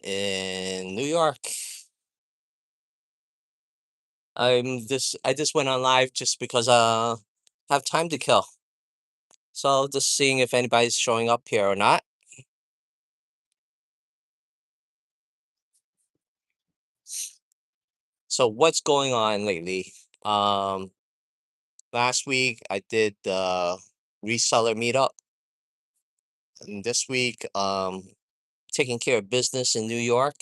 in New York. I just went on live just because have time to kill. So just seeing if anybody's showing up here or not. So what's going on lately? Um Last week I did the reseller meetup, and this week taking care of business in New York,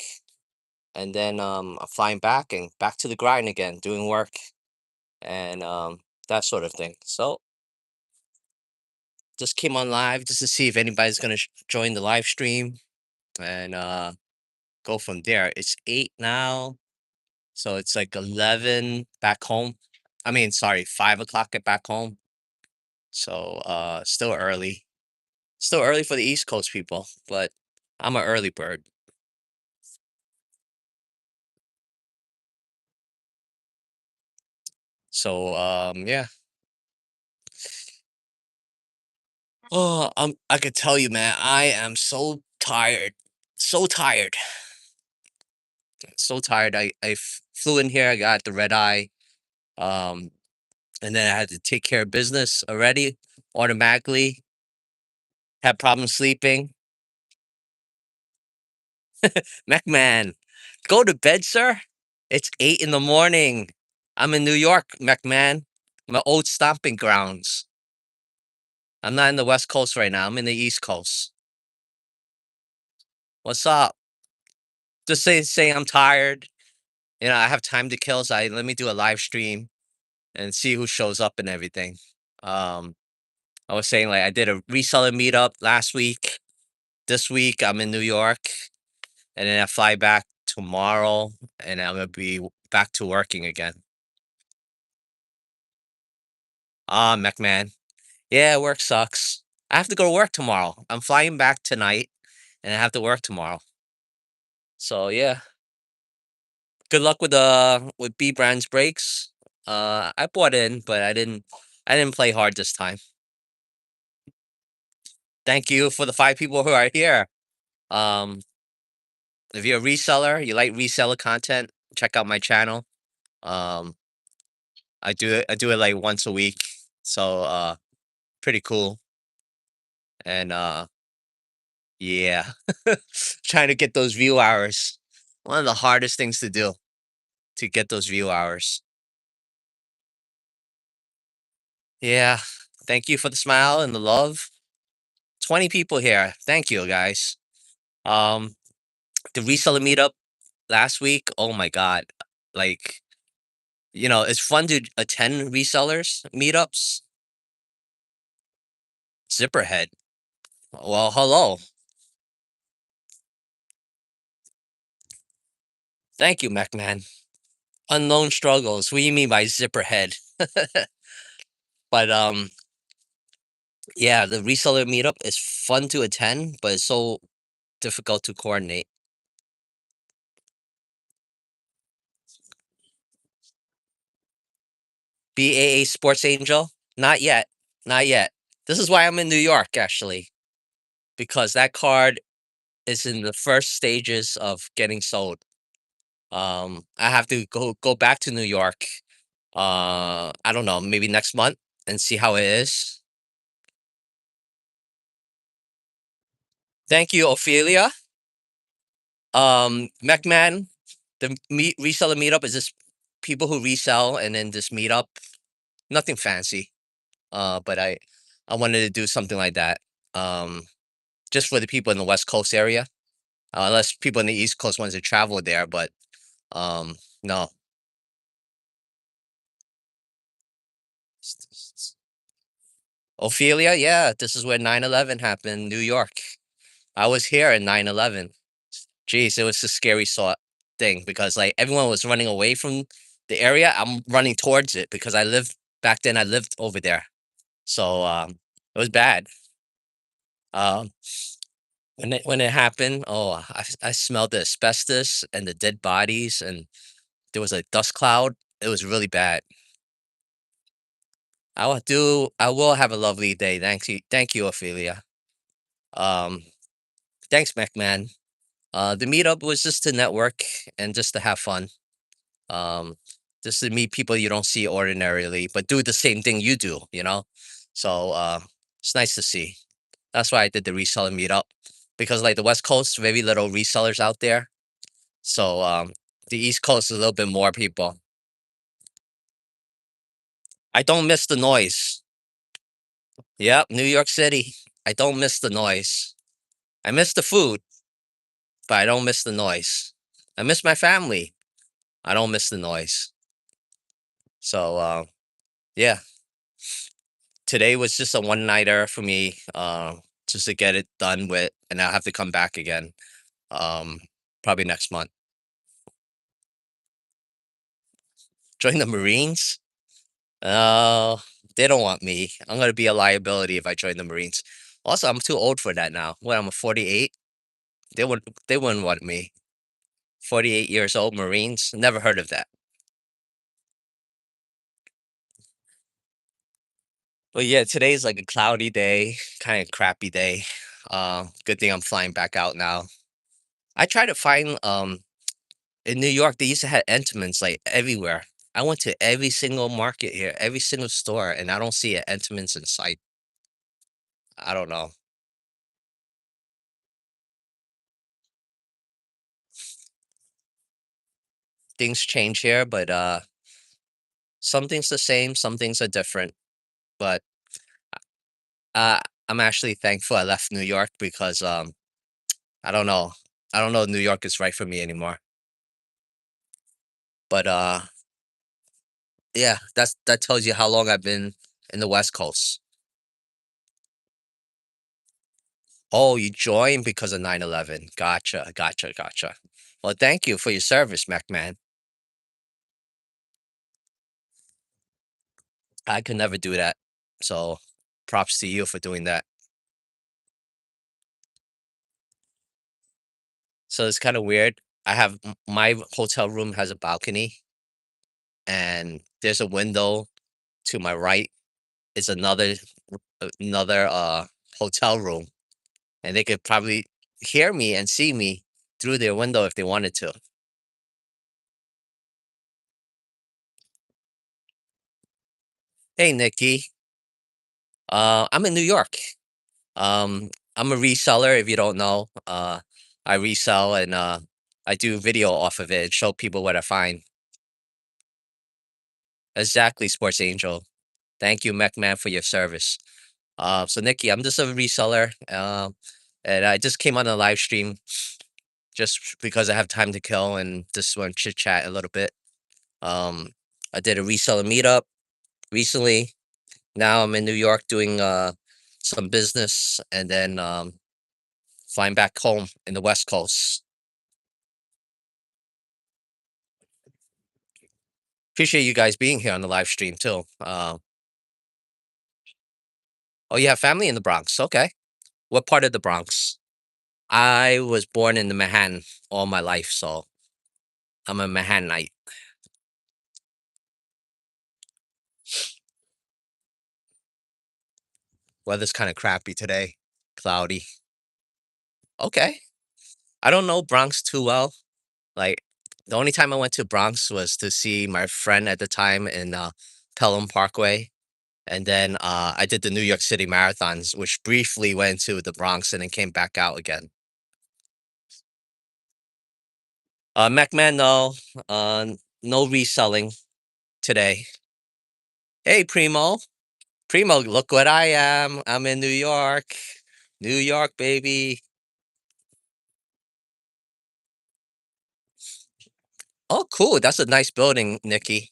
and then I'm flying back and back to the grind again, doing work and that sort of thing. So just came on live just to see if anybody's gonna join the live stream and go from there. It's 8 now, so it's like 11 back home. I mean, sorry, 5 o'clock at back home. So still early. Still early for the East Coast people, but I'm an early bird. So yeah. Oh, I could tell you, man, I am so tired. So tired. So tired. Flew in here, I got the red eye. Um and then I had to take care of business already automatically. Had problems sleeping. McMahon, go to bed, sir. It's 8 in the morning. I'm in New York, McMahon. My old stomping grounds. I'm not in the West Coast right now. I'm in the East Coast. What's up? Just say I'm tired. I have time to kill, so let me do a live stream and see who shows up and everything. Um, I was saying like I did a reseller meetup last week. This week I'm in New York, and then I fly back tomorrow, and I'm gonna be back to working again. Ah, McMahon. Yeah, work sucks. I have to go to work tomorrow. I'm flying back tonight, and I have to work tomorrow. So yeah, good luck with B Brand's brakes. I bought in, but I didn't play hard this time. Thank you for the 5 people who are here. Um, if you're a reseller, you like reseller content, check out my channel. Um, I do it like once a week, so pretty cool. And yeah, trying to get those view hours. One of the hardest things to do to get those view hours. Yeah, thank you for the smile and the love. 20 people here. Thank you, guys. Um, the reseller meetup last week. Oh my god, like it's fun to attend resellers meetups. Zipperhead. Well, hello. Thank you, McMahon. Unknown struggles. What do you mean by zipperhead? But yeah, the reseller meetup is fun to attend, but it's so difficult to coordinate. BAA Sports Angel? Not yet. Not yet. This is why I'm in New York, actually, because that card is in the first stages of getting sold. I have to go back to New York. I don't know, maybe next month and see how it is. Thank you, Ophelia. McMahon, the reseller meetup is just people who resell and then this meetup. Nothing fancy. But I wanted to do something like that. Um, just for the people in the West Coast area. Unless people in the East Coast wanted to travel there, but no. Ophelia, yeah, this is where 9/11 happened, New York. I was here in 9/11. Jeez, it was a scary thing because like everyone was running away from the area. I'm running towards it because I lived back then. I lived over there, so it was bad. Um, when it happened, oh, I smelled the asbestos and the dead bodies, and there was a dust cloud. It was really bad. I will have a lovely day. Thank you, Ophelia. Um, thanks, McMahon. The meetup was just to network and just to have fun. Um, just to meet people you don't see ordinarily, but do the same thing you do. So it's nice to see. That's why I did the reseller meetup because like the West Coast, very little resellers out there. So the East Coast is a little bit more people. I don't miss the noise. Yep, New York City. I don't miss the noise. I miss the food, but I don't miss the noise. I miss my family. I don't miss the noise. So yeah, today was just a one nighter for me, just to get it done with, and I'll have to come back again, um, probably next month. Join the Marines? Uh, they don't want me. I'm gonna be a liability if I join the Marines. Also, I'm too old for that now. What, I'm a 48. They wouldn't want me. 48 years old, Marines. Never heard of that. But yeah, today's like a cloudy day, kind of crappy day. Good thing I'm flying back out now. I try to find in New York they used to have Entenmann's like everywhere. I went to every single market here, every single store, and I don't see an Entenmann's in sight. I don't know. Things change here, but some things the same, some things are different. But uh, I'm actually thankful I left New York because I don't know. I don't know if New York is right for me anymore. But yeah, that tells you how long I've been in the West Coast. Oh, you joined because of 9/11. Gotcha, gotcha, gotcha. Well, thank you for your service, MacMan. I could never do that. So props to you for doing that. So it's kind of weird. My hotel room has a balcony and there's a window to my right. It's another hotel room and they could probably hear me and see me through their window if they wanted to. Hey, Nikki. I'm in New York. I'm a reseller. If you don't know, I resell and I do video off of it and show people what I find. Exactly, Sports Angel. Thank you, McMahon, for your service. So Nikki, I'm just a reseller, and I just came on a live stream just because I have time to kill and just want to chit chat a little bit. Um, I did a reseller meetup recently. Now I'm in New York doing some business, and then flying back home in the West Coast. Appreciate you guys being here on the live stream too. Oh, you have family in the Bronx? Okay. What part of the Bronx? I was born in the Manhattan all my life, so I'm a Manhattanite. Weather's kind of crappy today, cloudy. Okay. I don't know Bronx too well. Like the only time I went to Bronx was to see my friend at the time in Pelham Parkway. And then I did the New York City marathons, which briefly went to the Bronx and then came back out again. McMahon, no, no reselling today. Hey, Primo. Primo, look what I am. I'm in New York. New York, baby. Oh, cool. That's a nice building, Nikki.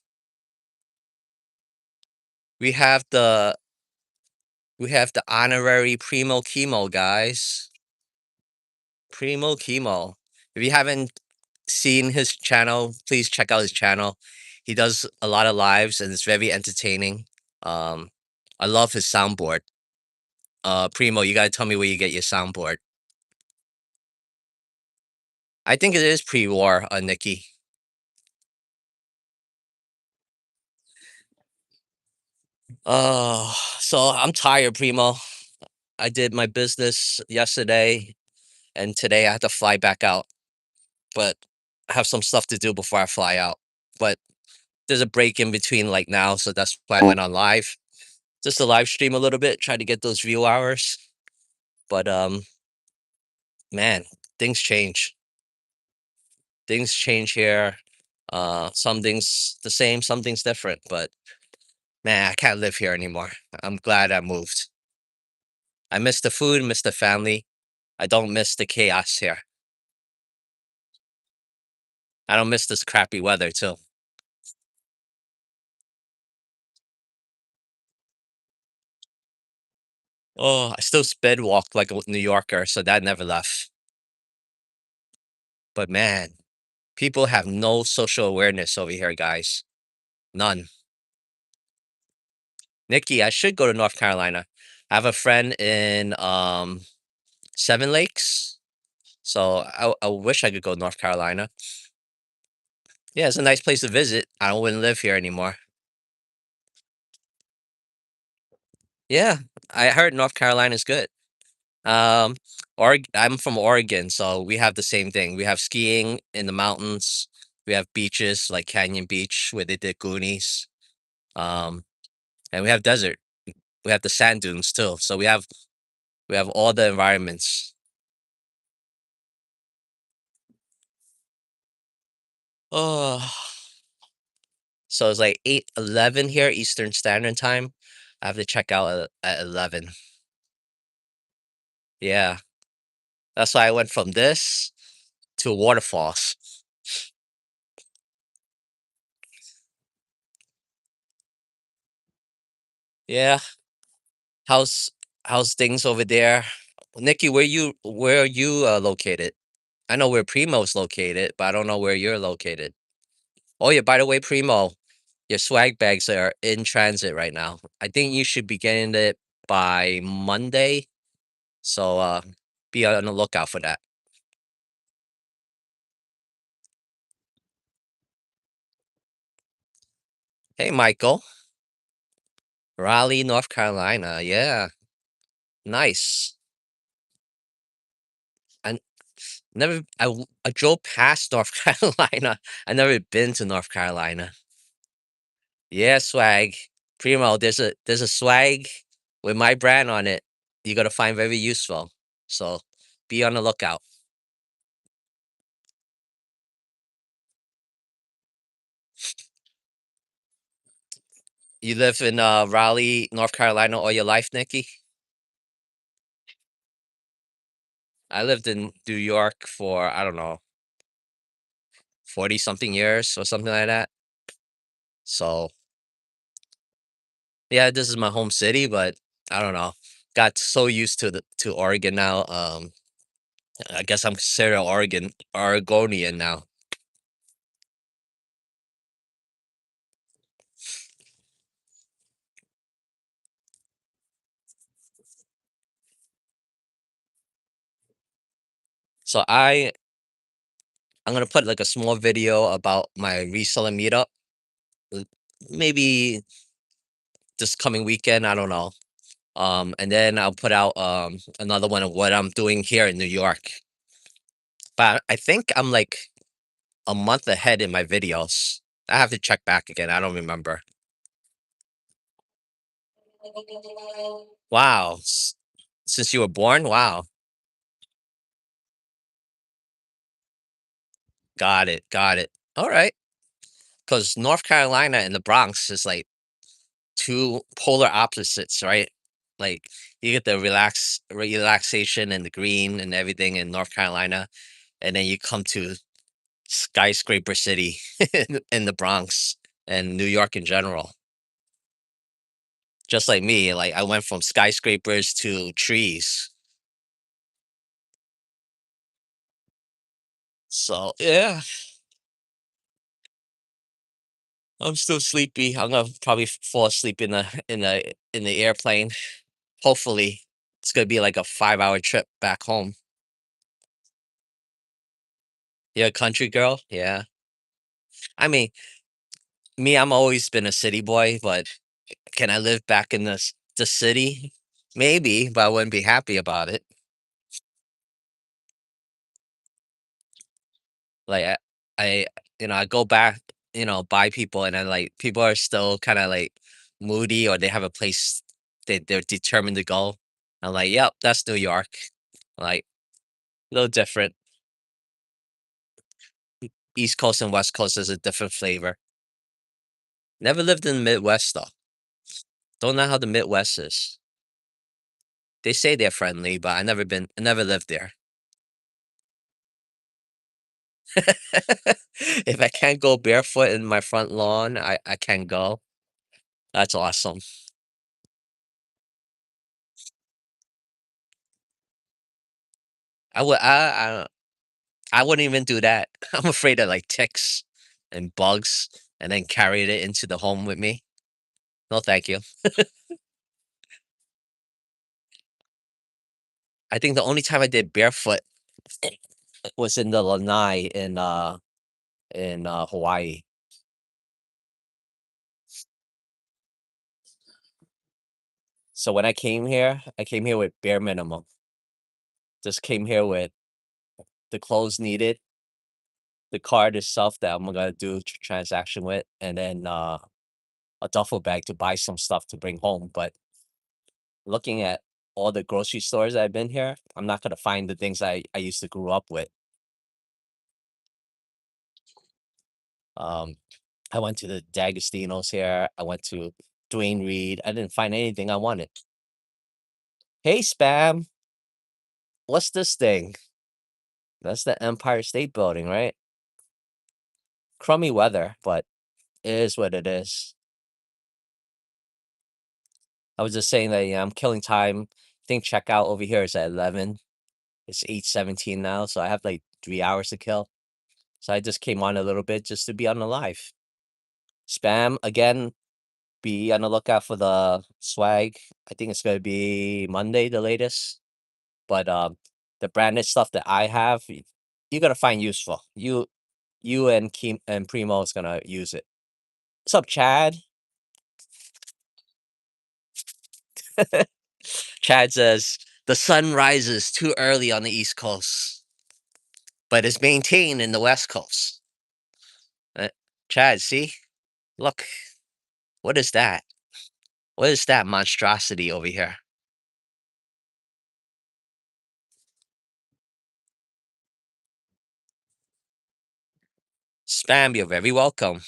We have the we have the honorary Primo Chemo, guys. Primo Chemo. If you haven't seen his channel, please check out his channel. He does a lot of lives and it's very entertaining. Um, I love his soundboard. Primo, you gotta tell me where you get your soundboard. I think it is pre-war, Nikki. So I'm tired, Primo. I did my business yesterday and today I have to fly back out. But I have some stuff to do before I fly out. But there's a break in between like now, so that's why I went on live. Just to live stream a little bit, try to get those view hours. But man, things change. Things change here. Some things the same, some things different. But man, I can't live here anymore. I'm glad I moved. I miss the food, miss the family. I don't miss the chaos here. I don't miss this crappy weather too. Oh, I still sped walk like a New Yorker, so that never left. But man, people have no social awareness over here, guys. None. Nikki, I should go to North Carolina. I have a friend in Seven Lakes, so I wish I could go to North Carolina. Yeah, it's a nice place to visit. I wouldn't live here anymore. Yeah, I heard North Carolina's good. Um, I'm from Oregon, so we have the same thing. We have skiing in the mountains. We have beaches like Canyon Beach where they did Goonies. Um, and we have desert. We have the sand dunes too. So we have all the environments. Oh, so it's like 8:11 here Eastern Standard Time. I have to check out at 11. Yeah, that's why I went from this to waterfalls. Yeah, how's how's things over there? Nikki, where are you located? I know where Primo's located, but I don't know where you're located. Oh yeah, by the way, Primo, your swag bags are in transit right now. I think you should be getting it by Monday. So be on the lookout for that. Hey Michael, Raleigh, North Carolina. Yeah, nice. I I drove past North Carolina. I never been to North Carolina. Yeah, swag. Primo, there's a swag with my brand on it. You're gonna find very useful. So be on the lookout. You live in Raleigh, North Carolina all your life, Nikki? I lived in New York for I don't know, 40 something years or something like that. So yeah, this is my home city, but I don't know. Got so used to Oregon now. I guess I'm considered Oregonian now. So I'm gonna put like a small video about my reselling meetup. uh, Maybe this coming weekend. I don't know. And then I'll put out another one of what I'm doing here in New York. But I think I'm like a month ahead in my videos. I have to check back again. I don't remember. Wow. Since you were born? Wow. Got it. Got it. All right. Because North Carolina and the Bronx is like two polar opposites, right? Like you get the relaxation and the green and everything in North Carolina, and then you come to skyscraper city in the Bronx and New York in general. Just like me, like I went from skyscrapers to trees. So yeah, I'm still sleepy. I'm gonna probably fall asleep in the airplane. Hopefully, it's gonna be like a 5 hour trip back home. You're a country girl, yeah. I mean, me, I'm always been a city boy, but can I live back in the city? Maybe, but I wouldn't be happy about it. Like I I go back, by people and then like people are still kind of like moody or they have a place they're determined to go. I'm like, yep, that's New York. Like a little different. East Coast and West Coast is a different flavor. Never lived in the Midwest though. Don't know how the Midwest is. They say they're friendly, but I never lived there. If I can't go barefoot in my front lawn, I can go. That's awesome. I would I wouldn't even do that. I'm afraid of like ticks and bugs and then carried it into the home with me. No, thank you. I think the only time I did barefoot was in the lanai in Hawaii. So when I came here with bare minimum. Just came here with the clothes needed, the card itself that I'm gonna do transaction with, and then a duffel bag to buy some stuff to bring home. But looking at all the grocery stores that I've been here, I'm not gonna find the things I used to grow up with. Um, I went to the D'Agostino's here. I went to Dwayne Reed. I didn't find anything I wanted. Hey, spam, what's this thing? That's the Empire State Building, right? Crummy weather, but it is what it is. I was just saying that yeah, I'm killing time. I think checkout over here is at 11. It's 8:17 now, so I have like 3 hours to kill. So I just came on a little bit just to be on the live. Spam again. Be on the lookout for the swag. I think it's gonna be Monday, the latest. But the branded stuff that I have, you're gonna find useful. You and Kim and Primo is gonna use it. What's up, Chad? Chad says the sun rises too early on the East Coast, but it's maintained in the West Coast. Uh, Chad, see? Look, what is that? What is that monstrosity over here? Spam, you're very welcome.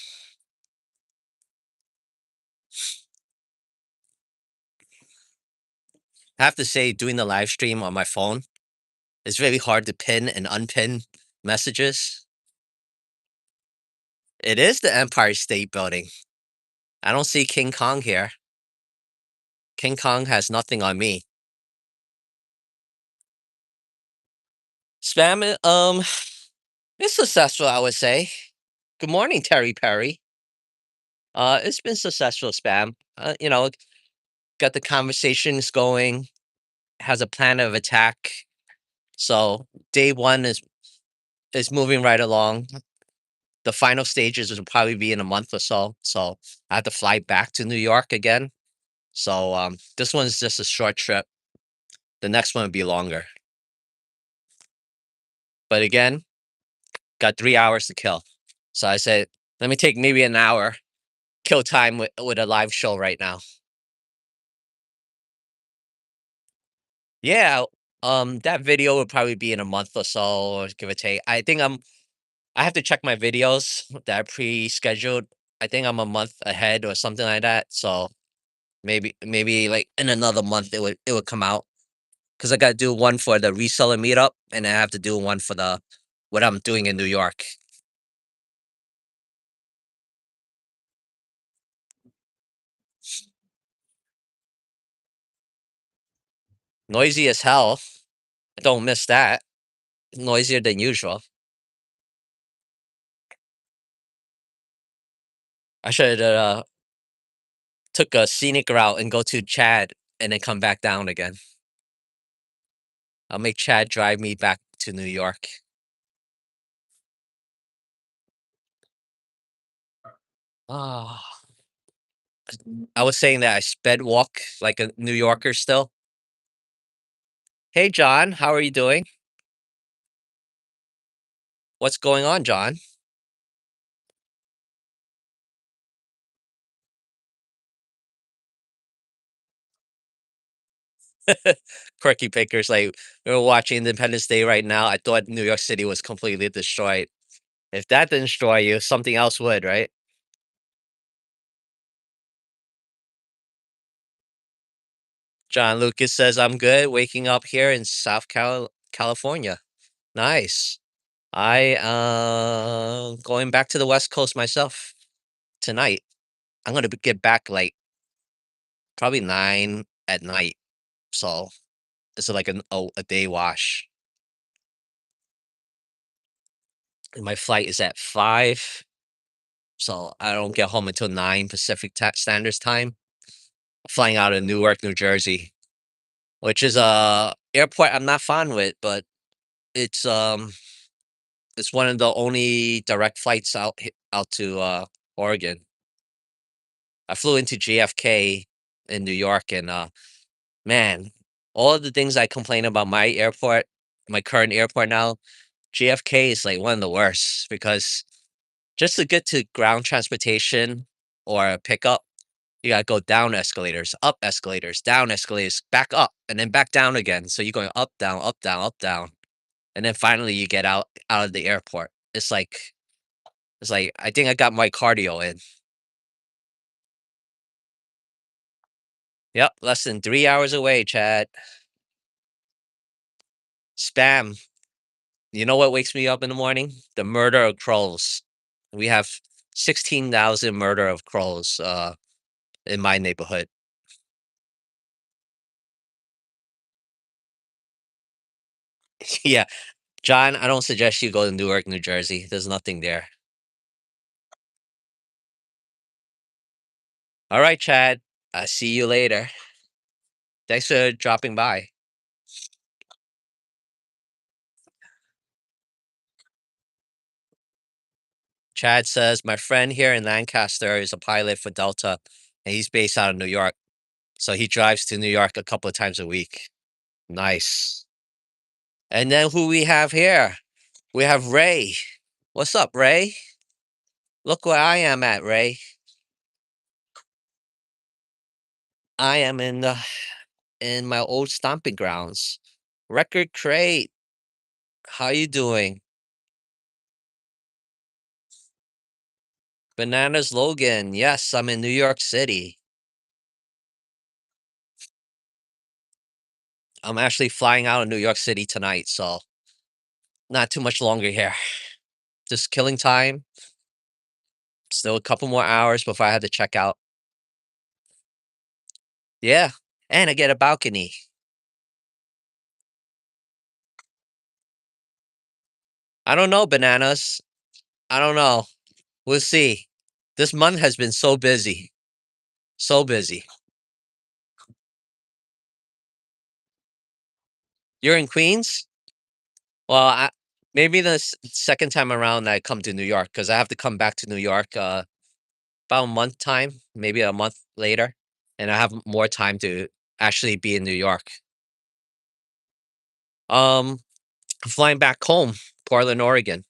I have to say, doing the live stream on my phone, it's very hard to pin and unpin messages. It is the Empire State Building. I don't see King Kong here. King Kong has nothing on me. Spam, it's successful, I would say. Good morning, Terry Perry. It's been successful, Spam. Got the conversations going, has a plan of attack. So day one is moving right along. The final stages will probably be in a month or so. So I have to fly back to New York again. So this one's just a short trip. The next one will be longer. But again, got 3 hours to kill. So I said, let me take maybe an hour, kill time with a live show right now. Yeah, that video will probably be in a month or so, give or take. I have to check my videos that are pre-scheduled. I think I'm a month ahead or something like that. So maybe like in another month it would come out. Because I got to do one for the reseller meetup, and I have to do one for the what I'm doing in New York. Noisy as hell. Don't miss that. Noisier than usual. I should took a scenic route and go to Chad and then come back down again. I'll make Chad drive me back to New York. Ah, I was saying that I sped walk like a New Yorker still. Hey John, how are you doing? What's going on, John? Quirky pickers, like, we're watching Independence Day right now. I thought New York City was completely destroyed. If that didn't destroy you, something else would, right? John Lucas says, "I'm good, waking up here in California." Nice. I, going back to the West Coast myself tonight. I'm gonna get back, like, probably 9 at night, so it's like a day wash. And my flight is at 5, so I don't get home until 9 Pacific Ta Standards Time. Flying out of Newark, New Jersey, which is a airport I'm not fond with, but it's, it's one of the only direct flights out to, Oregon. I flew into JFK in New York and, man, all of the things I complain about my airport, my current airport now, JFK is, like, one of the worst because just to get to ground transportation or a pickup, you gotta go down escalators, down escalators, back up, and then back down again. So you're going up, down, up, down, up, down, and then finally you get out of the airport. It's like I think I got my cardio in. Yep, less than 3 hours away, Chad. Spam. You know what wakes me up in the morning? The murder of crows. We have 16,000 murder of crows in my neighborhood. Yeah, John, I don't suggest you go to Newark, New Jersey. There's nothing there. All right, Chad. I see you later. Thanks for dropping by. Chad says, "My friend here in Lancaster is a pilot for Delta, and he's based out of New York. So he drives to New York a couple of times a week." Nice. And then who we have here? We have Ray. What's up, Ray? Look where I am at, Ray. I am in my old stomping grounds. Record Crate. How you doing? Bananas Logan. Yes, I'm in New York City. I'm actually flying out of New York City tonight, so not too much longer here. Just killing time. Still a couple more hours before I have to check out. Yeah, and I get a balcony. I don't know, bananas. I don't know. We'll see. This month has been so busy. So busy. You're in Queens? Well, maybe the second time around I come to New York because I have to come back to New York about a month time, maybe a month later, and I have more time to actually be in New York. Um, I'm flying back home, Portland, Oregon.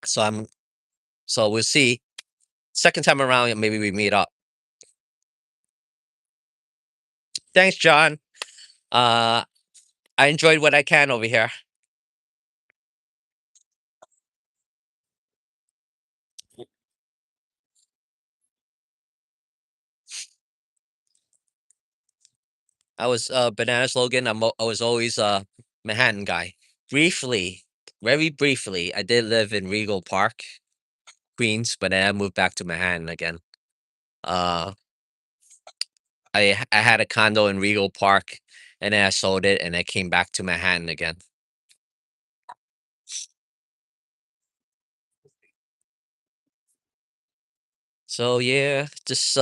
So so we'll see. Second time around, maybe we meet up. Thanks, John. Uh, I enjoyed what I can over here. I was banana slogan. I was always a Manhattan guy. Briefly, very briefly, I did live in Regal Park, Queens, but then I moved back to Manhattan again. Uh, I had a condo in Regal Park, and then I sold it, and I came back to Manhattan again. So yeah, just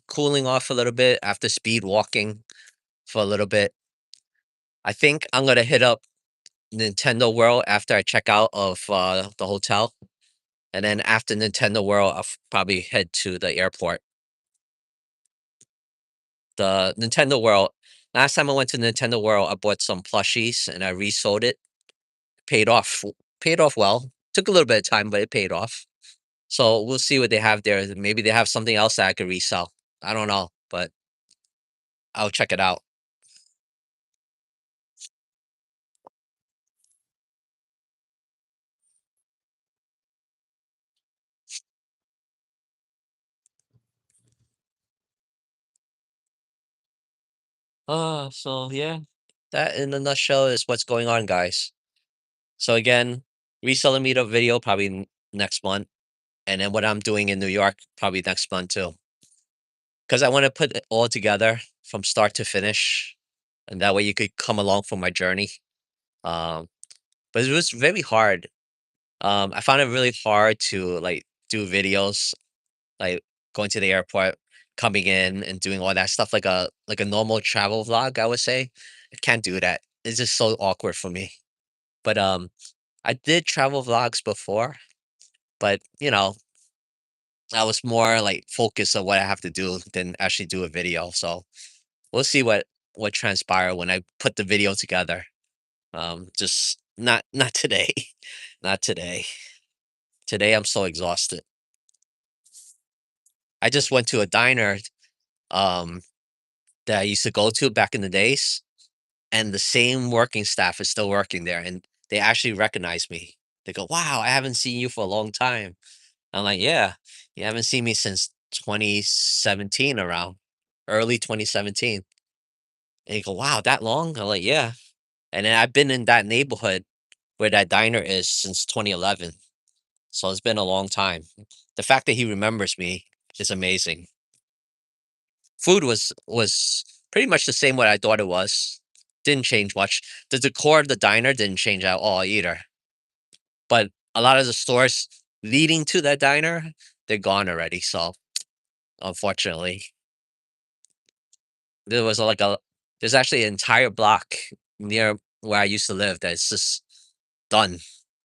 cooling off a little bit after speed walking for a little bit. I think I'm gonna hit up Nintendo World after I check out of the hotel, and then after Nintendo World, I'll probably head to the airport. The Nintendo World. Last time I went to Nintendo World, I bought some plushies and I resold it. Paid off paid off well. Took a little bit of time, but it paid off. So we'll see what they have there. Maybe they have something else that I could resell. I don't know, but I'll check it out. So yeah, that in a nutshell is what's going on, guys. So again, reseller meetup video probably next month, and then what I'm doing in New York probably next month too, because I want to put it all together from start to finish, and that way you could come along for my journey. Um, but it was very hard. I found it really hard to like do videos, like going to the airport, coming in, and doing all that stuff like a normal travel vlog. I would say I can't do that. It's just so awkward for me. But I did travel vlogs before, but I was more like focused on what I have to do than actually do a video. So we'll see what transpire when I put the video together. Just not today, not today. Today I'm so exhausted. I just went to a diner um that I used to go to back in the days, and the same working staff is still working there, and they actually recognize me. They go, "Wow, I haven't seen you for a long time." I'm like, "Yeah, you haven't seen me since 2017 around, early 2017." And you go, "Wow, that long?" I'm like, "Yeah." And then I've been in that neighborhood where that diner is since 2011. So it's been a long time. The fact that he remembers me is amazing. Food was pretty much the same what I thought it was. Didn't change much. The decor of the diner didn't change at all either. But a lot of the stores leading to that diner, they're gone already. So unfortunately, there was like a there's actually an entire block near where I used to live that's just done.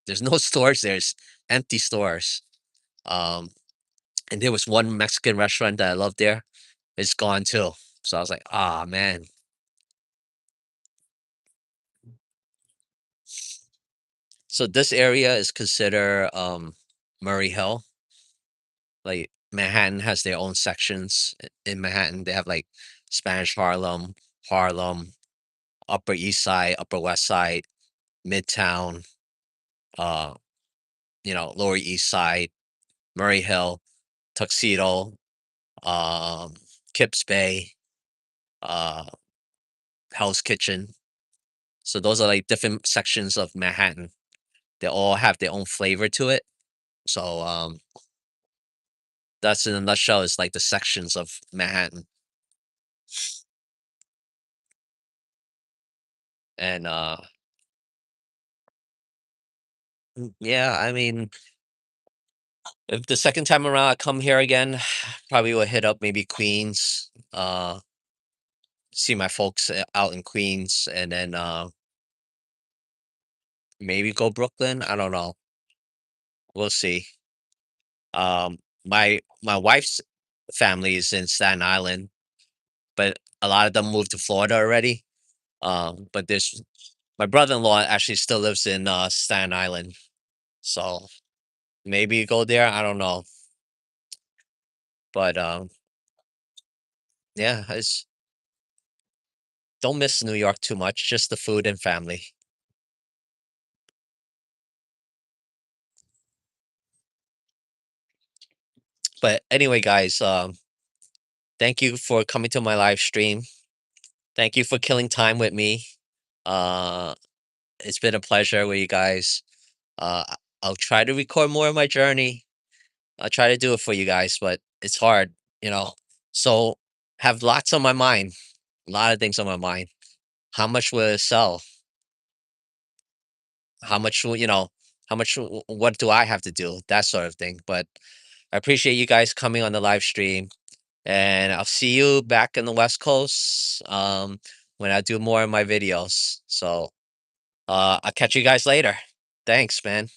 There's no stores. There's empty stores. Um, and there was one Mexican restaurant that I loved there. It's gone too. So I was like, ah man. So this area is considered Murray Hill. Like Manhattan has their own sections. In Manhattan. They have like Spanish Harlem, Harlem, Upper East Side, Upper West Side, Midtown, uh, Lower East Side, Murray Hill, Tuxedo, um, Kips Bay, uh, Hell's Kitchen. So those are like different sections of Manhattan. They all have their own flavor to it. So that's in a nutshell is like the sections of Manhattan. And yeah, I mean, if the second time around I come here again, probably will hit up maybe Queens, see my folks out in Queens, and then maybe go Brooklyn. I don't know. We'll see. My wife's family is in Staten Island, but a lot of them moved to Florida already. But there's my brother-in-law actually still lives in Staten Island, so maybe go there. I don't know, but yeah, it's don't miss New York too much. Just the food and family. But anyway, guys, thank you for coming to my live stream. Thank you for killing time with me. Uh, it's been a pleasure with you guys. I'll try to record more of my journey. I'll try to do it for you guys, but it's hard, you know. So have lots on my mind, a lot of things on my mind. How much will it sell? How much will how much what do I have to do? That sort of thing. But I appreciate you guys coming on the live stream, and I'll see you back in the West Coast when I do more of my videos. So I'll catch you guys later. Thanks, man.